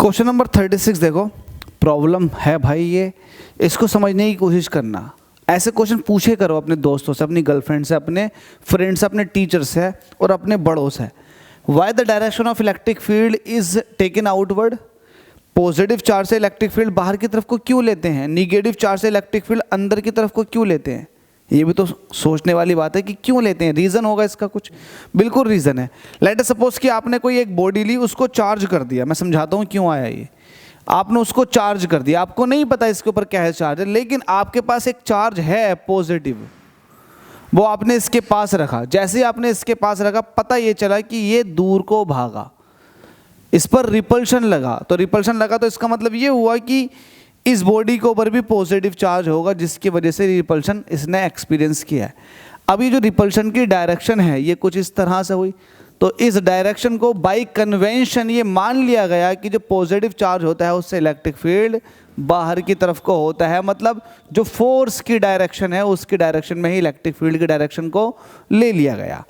Question number 36 देखो, problem है भाई ये, इसको समझने की कोशिश करना। ऐसे क्वेश्चन पूछे करो अपने दोस्तों से, अपनी गर्लफ्रेंड से, अपने फ्रेंड से, अपने टीचर से और अपने बड़ों से। Why the direction of electric field is taken outward. Positive charge से इलेक्ट्रिक फील्ड बाहर की तरफ को क्यों लेते हैं, निगेटिव चार्ज से इलेक्ट्रिक फील्ड अंदर की तरफ को क्यों लेते हैं। ये भी तो सोचने वाली बात है कि क्यों लेते हैं, रीज़न होगा इसका कुछ, बिल्कुल रीज़न है। लेट अस सपोज कि आपने कोई एक बॉडी ली, उसको चार्ज कर दिया। मैं समझाता हूँ क्यों आया ये। आपने उसको चार्ज कर दिया, आपको नहीं पता इसके ऊपर क्या है चार्ज है, लेकिन आपके पास एक चार्ज है पॉजिटिव, वो आपने इसके पास रखा। जैसे ही आपने इसके पास रखा, पता ये चला कि ये दूर को भागा, इस पर रिपल्शन लगा। तो रिपल्शन लगा तो इसका मतलब ये हुआ कि इस बॉडी के ऊपर भी पॉजिटिव चार्ज होगा, जिसकी वजह से रिपल्शन इसने एक्सपीरियंस किया है। अब ये जो रिपल्शन की डायरेक्शन है ये कुछ इस तरह से हुई, तो इस डायरेक्शन को बाय कन्वेंशन ये मान लिया गया कि जो पॉजिटिव चार्ज होता है उससे इलेक्ट्रिक फील्ड बाहर की तरफ को होता है। मतलब जो फोर्स की डायरेक्शन है उसकी डायरेक्शन में ही इलेक्ट्रिक फील्ड की डायरेक्शन को ले लिया गया।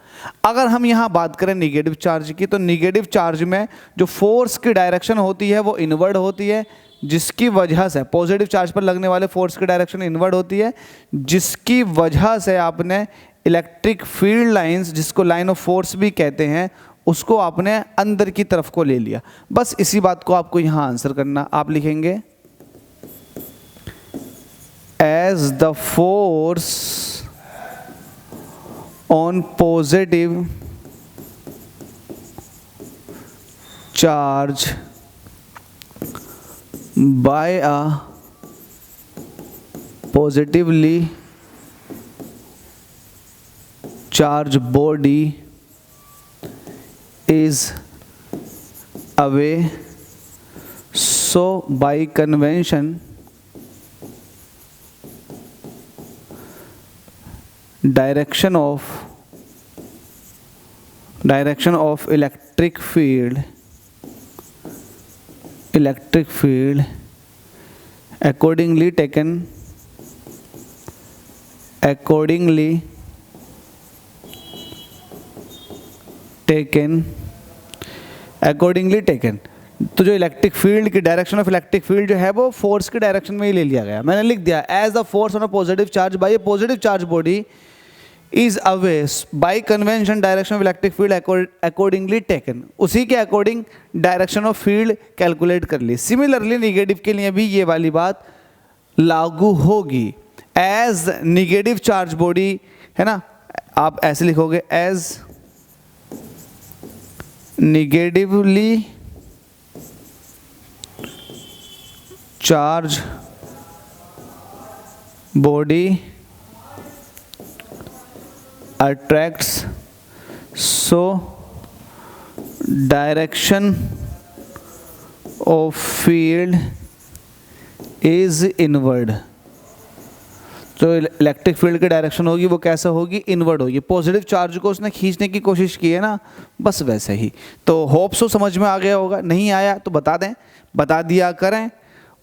अगर हम यहाँ बात करें निगेटिव चार्ज की, तो निगेटिव चार्ज में जो फोर्स की डायरेक्शन होती है वो इनवर्ड होती है, जिसकी वजह से पॉजिटिव चार्ज पर लगने वाले फोर्स की डायरेक्शन इनवर्ड होती है, जिसकी वजह से आपने इलेक्ट्रिक फील्ड लाइंस, जिसको लाइन ऑफ फोर्स भी कहते हैं, उसको आपने अंदर की तरफ को ले लिया। बस इसी बात को आपको यहाँ आंसर करना। आप लिखेंगे as the force on positive charge by a positively charged body is away, so by convention direction of electric field accordingly taken तो जो इलेक्ट्रिक फील्ड की डायरेक्शन ऑफ इलेक्ट्रिक फील्ड जो है वो फोर्स की डायरेक्शन में ही ले लिया गया। मैंने लिख दिया as the force on a positive charge by a positive charge body is away by convention direction of electric field accordingly taken. उसी के according direction of field calculate कर ली। सिमिलरली निगेटिव के लिए भी ये वाली बात लागू होगी। एज निगेटिव चार्ज बॉडी है ना, आप ऐसे लिखोगे as negatively charge body attracts, so direction of field is inward। जो इलेक्ट्रिक फील्ड की डायरेक्शन होगी वो कैसे होगी, इनवर्ड होगी। पॉजिटिव चार्ज को उसने खींचने की कोशिश की है ना, बस वैसे ही। तो होप सो समझ में आ गया होगा, नहीं आया तो बता दें, बता दिया करें,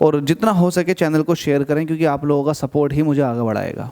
और जितना हो सके चैनल को शेयर करें, क्योंकि आप लोगों का सपोर्ट ही मुझे आगे बढ़ाएगा।